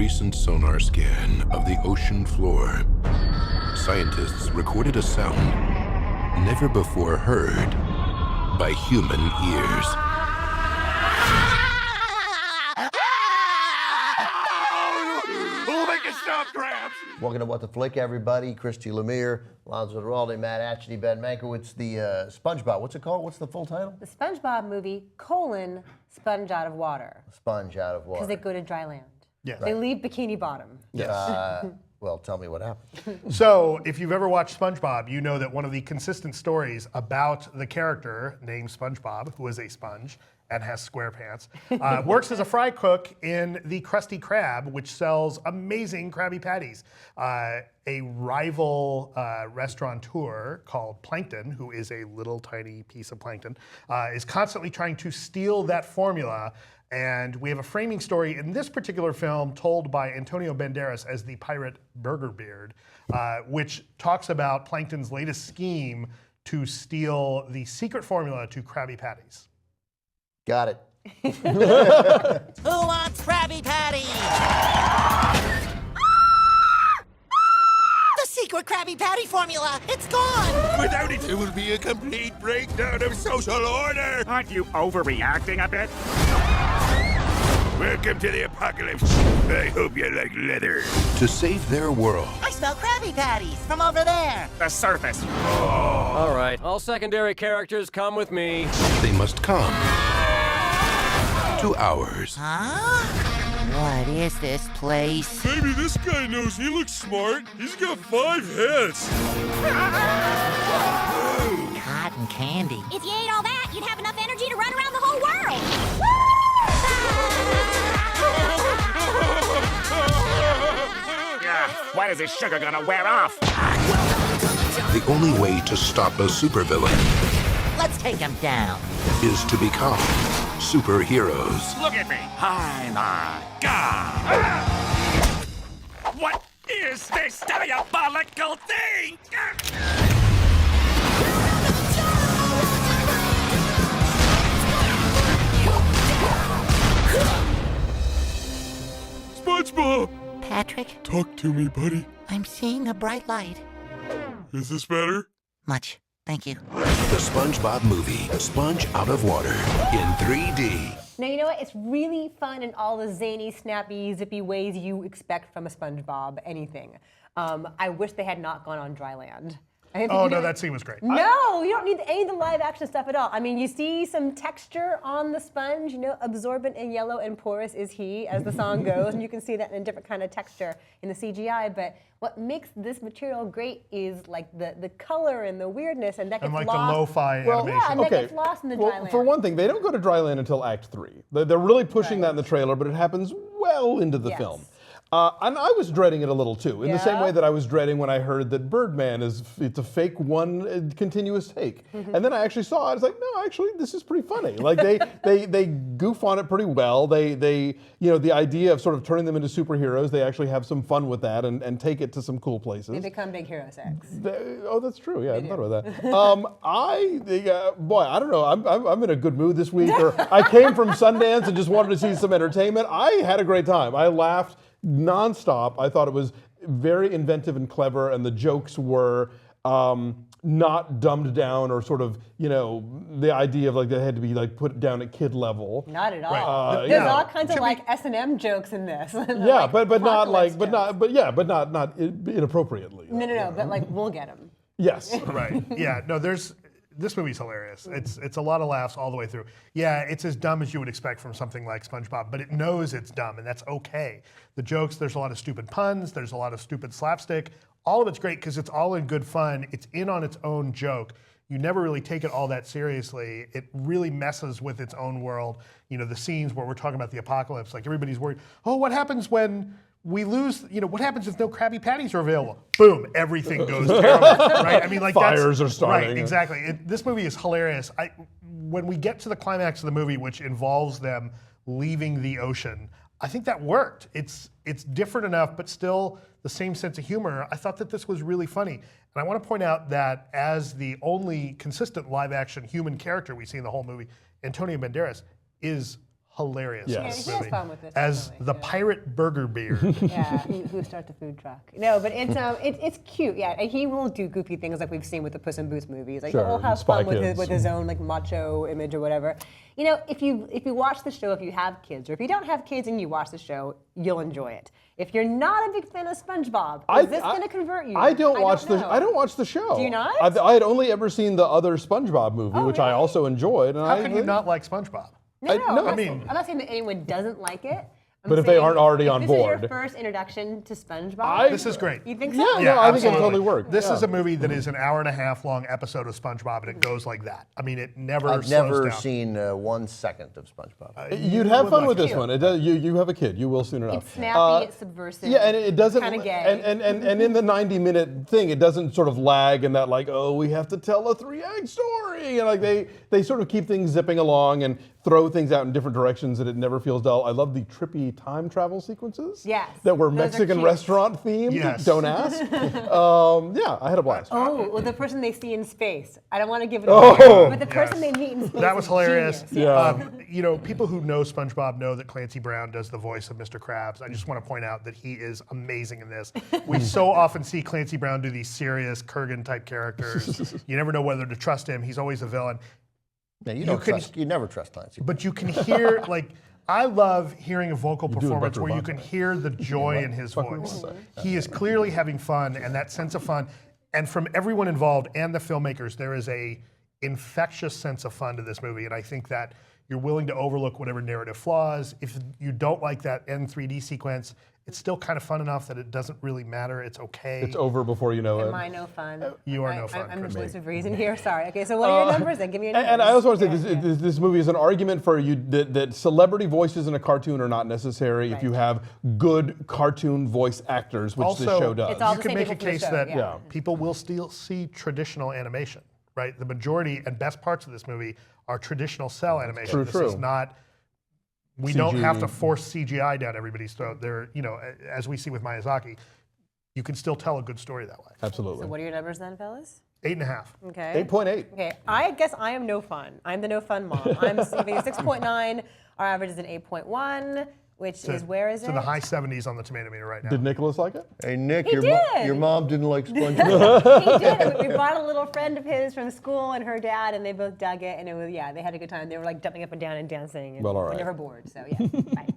recent sonar scan of the ocean floor, scientists recorded a sound never before heard by human ears. Stop, Crabs! Welcome to What the Flick, everybody. Christy Lemire, Lonzo Duralde, Matt Atchity, Ben Mankiewicz. The SpongeBob, what's it called? What's the full title? The SpongeBob movie, Sponge Out of Water. Sponge Out of Water. Because they go to dry land. Yes. They leave Bikini Bottom. Yes. Well, tell me what happened. So, if you've ever watched SpongeBob, you know that one of the consistent stories about the character named SpongeBob, who is a sponge and has SquarePants, works as a fry cook in the Krusty Krab, which sells amazing Krabby Patties. A rival restaurateur called Plankton, who is a little tiny piece of plankton, is constantly trying to steal that formula. And we have a framing story in this particular film told by Antonio Banderas as the pirate Burger Beard, which talks about Plankton's latest scheme to steal the secret formula to Krabby Patties. Got it. Who wants Krabby Patty? The secret Krabby Patty formula, it's gone! Without it, it will be a complete breakdown of social order! Aren't you overreacting a bit? Welcome to the apocalypse. I hope you like leather. To save their world, I smell Krabby Patties from over there. The surface. All right, all secondary characters come with me. they must come to ours. Huh? What is this place? Maybe this guy knows he looks smart. He's got 5 heads. Cotton candy. If you ate all that, you'd have enough energy to run around the whole world. When is this sugar gonna wear off? The only way to stop a supervillain Let's take him down. is to become superheroes. Look at me. I'm a god. What is this diabolical thing? SpongeBob! Patrick, Talk to me, buddy. I'm seeing a bright light. Is this better? Much. Thank you. The SpongeBob movie, Sponge Out of Water, in 3D. Now, you know what? It's really fun in all the zany, snappy, zippy ways you expect from a SpongeBob anything. I wish they had not gone on dry land. Oh, no, that scene was great. No, you don't need any of the live action stuff at all. I mean, you see some texture on the sponge, you know, absorbent and yellow and porous is he, as the song goes, and you can see that in a different kind of texture in the CGI, but what makes this material great is like the color and the weirdness, and that gets And like lost. the lo-fi animation. Yeah, and that gets lost in the dry land. For one thing, they don't go to dry land until Act 3. They're really pushing that in the trailer, but it happens well into the film. And I was dreading it a little too, in the same way that I was dreading when I heard that Birdman it's a fake one continuous take. And then I actually saw it, I was like, no, actually, this is pretty funny. Like they goof on it pretty well. They you know, the idea of sort of turning them into superheroes, they actually have some fun with that and take it to some cool places. They become big hero sex. Oh, that's true. Yeah, I hadn't thought about that. Boy, I don't know. I'm in a good mood this week. Or I came from Sundance and just wanted to see some entertainment. I had a great time. I laughed nonstop. I thought it was very inventive and clever, and the jokes were not dumbed down or sort of, you know, the idea of like they had to be like put down at kid level. Not at all. There's all kinds of like S&M jokes in this. Yeah, like, but not like, but not inappropriately. No, but like we'll get them. Yes. Right. Yeah. No, this movie's hilarious. It's a lot of laughs all the way through. Yeah, it's as dumb as you would expect from something like SpongeBob, but it knows it's dumb, and that's okay. The jokes, there's a lot of stupid puns, there's a lot of stupid slapstick. All of it's great because it's all in good fun. It's in on its own joke. You never really take it all that seriously. It really messes with its own world. You know, the scenes where we're talking about the apocalypse, like everybody's worried, oh, what happens when we lose, you know, what happens if no Krabby Patties are available? Boom, everything goes terrible, right? I mean, like fires are starting. Right, exactly. This movie is hilarious. When we get to the climax of the movie, which involves them leaving the ocean, I think that worked. It's different enough, but still the same sense of humor. I thought that this was really funny. And I want to point out that as the only consistent live-action human character we see in the whole movie, Antonio Banderas is hilarious in Yes. this Yeah, he has movie fun with this, as definitely, the yeah. pirate burger beer. Yeah, who starts a food truck? No, but it's cute. Yeah, and he will do goofy things like we've seen with the Puss in Boots movies. Like Sure, he'll have Spy fun with Kids. his own like macho image or whatever. You know, if you watch the show, if you have kids, or if you don't have kids and you watch the show, you'll enjoy it. If you're not a big fan of SpongeBob, is this going to convert you? I don't watch know. I don't watch the show. Do you not? I had only ever seen the other SpongeBob movie, which I really? also enjoyed. And How can you not like SpongeBob? No, no, I'm not saying that anyone doesn't like it. I'm But if they saying aren't already if on this is board. your first introduction to SpongeBob. This is great. You think so? Yeah, no, I think it absolutely. totally worked. This Yeah. is a movie that is an hour-and-a-half long episode of SpongeBob, and it goes like that. I mean, it never I've slows never down. seen 1 second of SpongeBob. You'd have would fun like with it. this one. It does, you have a kid. You will soon enough. It's snappy, it's subversive. Yeah, and it doesn't. Kind of gay. And in the 90-minute thing, it doesn't sort of lag in that like, oh, we have to tell a 3-act story, and like they sort of keep things zipping along and throw things out in different directions, and it never feels dull. I love the trippy time travel sequences. Yes, That were those are Mexican cute. restaurant themed. Yes. Don't ask. Yeah, I had a blast. Oh, well, the person they see in space. I don't want to give it Oh, away, but the person they meet in space. That was is hilarious. genius. Yeah. You know, people who know SpongeBob know that Clancy Brown does the voice of Mr. Krabs. I just want to point out that he is amazing in this. We so often see Clancy Brown do these serious Kurgan-type characters. You never know whether to trust him. He's always a villain. No, you never trust Clancy. But you can hear, like, I love hearing a vocal do a performance better where you vodka. can hear the joy in his voice. He is clearly having fun, and that sense of fun. And from everyone involved and the filmmakers, there is a infectious sense of fun to this movie. And I think that you're willing to overlook whatever narrative flaws. If you don't like that end 3D sequence, it's still kind of fun enough that it doesn't really matter. It's okay. It's over before you know it. Am I no fun? You are no fun, I'm the Chris. voice of reason here. Sorry. Okay, so what are your numbers then? Give me your numbers. And I also want to say Yeah, this movie is an argument for you that celebrity voices in a cartoon are not necessary if you have good cartoon voice actors, which this show does. It's all You the can same make a people for the case show, that yeah. people will still see traditional animation, right? The majority and best parts of this movie are traditional cell animation. True, this true. is not. We don't have to force CGI down everybody's throat. There, you know, as we see with Miyazaki, you can still tell a good story that way. Absolutely. So what are your numbers then, fellas? 8.5. Okay. 8.8. Okay, I guess I am no fun. I'm the no fun mom. I'm giving a 6.9. Our average is an 8.1, which is, where is It's it? in the high 70s on the tomato meter right now. Did Nicholas like it? Hey Nick, He your did. mom didn't like SpongeBob. He did. We brought a little friend of his from school and her dad, and they both dug it, and it was, yeah, they had a good time. They were like jumping up and down and dancing, and Well, all were right. never bored. So yeah, bye.